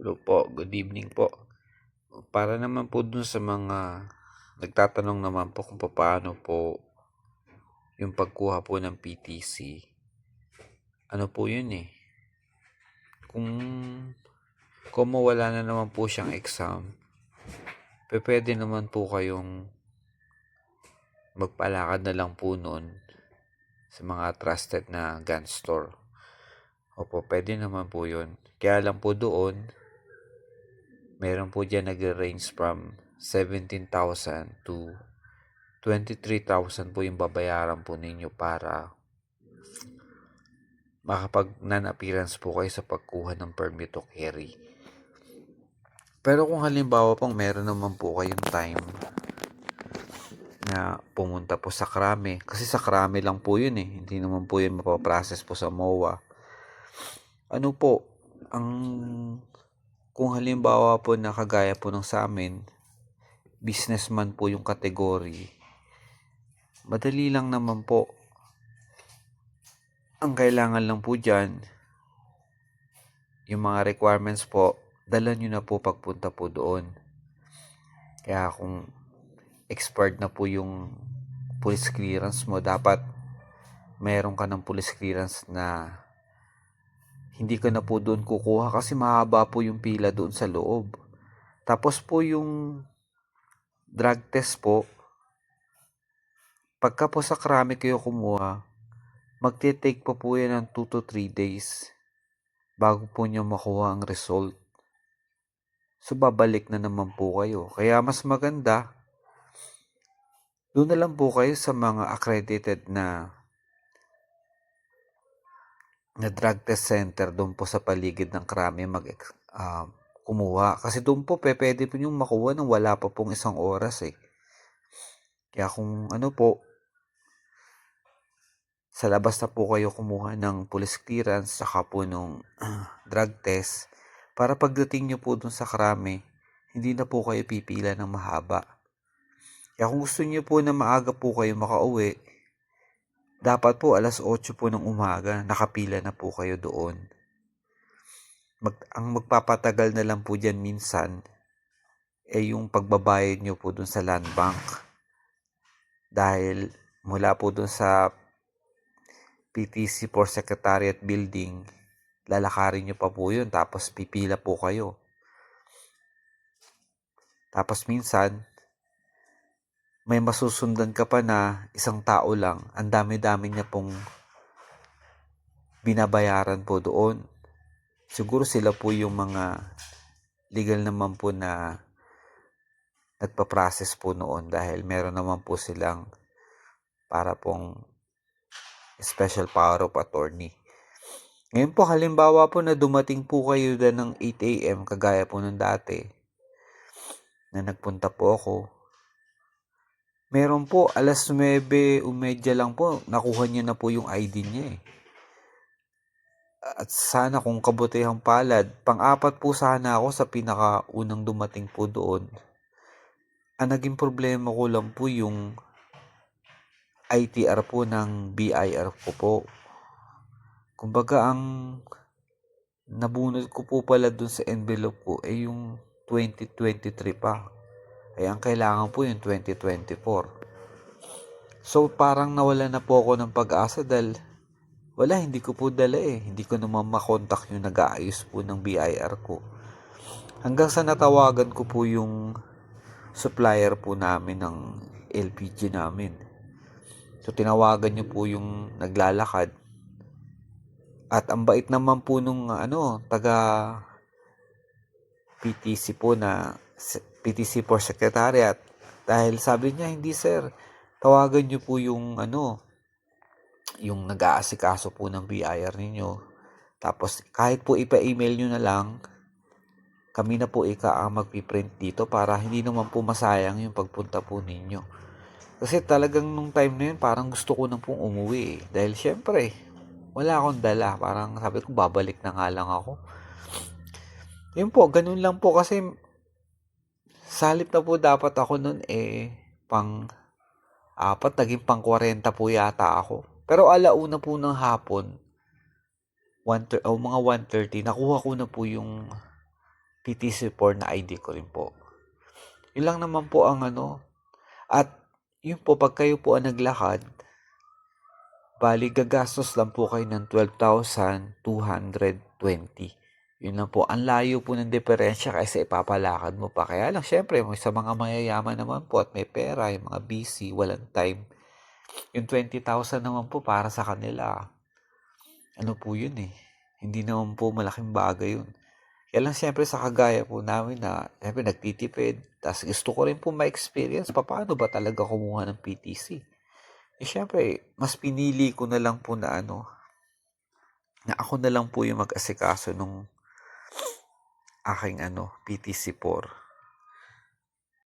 Hello po, good evening po. Para naman po dun sa mga nagtatanong naman po kung paano po yung pagkuha po ng PTC. Ano po yun eh. Kung mawala na naman po siyang exam, pwede naman po kayong magpalakad na lang po nun sa mga trusted na gun store. Opo, pwede naman po yun. Kaya lang po doon, meron po dyan nag-range from 17,000 to 23,000 po yung babayaran po ninyo para makapag non-appearance po kayo sa pagkuha ng permit to carry. Pero kung halimbawa pong meron naman po kayong time na pumunta po sa Krame, kasi sa Krame lang po yun eh, hindi naman po yun mapaprocess po sa MOA. Ano po, kung halimbawa po na kagaya po ng sa amin, businessman po yung category, madali lang naman po. Ang kailangan lang po dyan, yung mga requirements po, dala nyo na po pagpunta po doon. Kaya kung expired na po yung police clearance mo, dapat meron ka ng police clearance na hindi ka na po doon kukuha kasi mahaba po yung pila doon sa loob. Tapos po yung drug test po, pagka po sa Krame kayo kumuha, magte-take po yan ng 2 to 3 days bago po nyo makuha ang result. So, babalik na naman po kayo. Kaya mas maganda, doon na lang po kayo sa mga accredited na drug test center doon po sa paligid ng Krame kumuha. Kasi doon po pwede po yung makuha nang wala pa pong 1 oras eh. Kaya kung ano po, sa labas na po kayo kumuha ng police clearance saka po nung drug test para pagdating nyo po doon sa Krame, hindi na po kayo pipila ng mahaba. Kaya kung gusto nyo po na maaga po kayo makauwi, dapat po 8:00 po ng umaga, nakapila na po kayo doon. Ang magpapatagal na lang po dyan minsan, yung pagbabayad nyo po doon sa land bank. Dahil mula po doon sa PTC for Secretariat Building, lalakarin nyo pa po yun, tapos pipila po kayo. Tapos minsan, may masusundan ka pa na 1 tao lang, ang dami-dami niya pong binabayaran po doon. Siguro sila po yung mga legal naman po na nagpa-process po noon dahil meron naman po silang para pong special power of attorney. Ngayon po, halimbawa po na dumating po kayo na ng 8 a.m. kagaya po nung dati na nagpunta po ako. Meron po, 9:30 lang po, nakuha niya na po yung ID niya eh. At sana kung kabutihang palad, pang-apat po sana ako sa pinakaunang dumating po doon. Ang naging problema ko lang po yung ITR po ng BIR ko po. Kumbaga ang nabunot ko po pala dun sa envelope ko yung 2023 pa. Ang kailangan po yung 2024. So parang nawala na po ako ng pag-asa dahil hindi ko po dala eh. Hindi ko naman makontak yung nag-aayos po ng BIR ko. Hanggang sa natawagan ko po yung supplier po namin ng LPG namin. So tinawagan niyo po yung naglalakad. At ang bait naman po nung taga PTC po na PTC for Secretariat. Dahil sabi niya, hindi sir, tawagan niyo po yung yung nag-aasikaso po ng BIR ninyo. Tapos kahit po ipa-email niyo na lang, kami na po ang magpiprint dito para hindi naman po masayang yung pagpunta po ninyo. Kasi talagang nung time na yun, parang gusto ko na pong umuwi eh. Dahil syempre, wala akong dala. Parang sabi ko, babalik na nga lang ako. Yun po, ganun lang po kasi salip na po dapat ako nun pang-4, naging pang-40 po yata ako. Pero alauna po ng hapon, mga 1:30, nakuha ko na po yung PTC4 na ID ko rin po. Yun lang naman po ang ano. At yun po, pag kayo po ang naglakad, bali gagastos lang po kayo ng 12,220. Yun lang po. Ang layo po ng diferensya kaysa ipapalakad mo pa. Kaya lang, syempre, sa mga mayayaman naman po at may pera, yung mga busy, walang time. Yung 20,000 naman po para sa kanila. Ano po yun eh. Hindi naman po malaking bagay yun. Kaya lang siyempre sa kagaya po namin na siyempre nagtitipid. Tapos gusto ko rin po ma-experience paano ba talaga kumuha ng PTC. Eh siyempre, mas pinili ko na lang po na na ako na lang po yung mag-asikaso nung aking PTC4.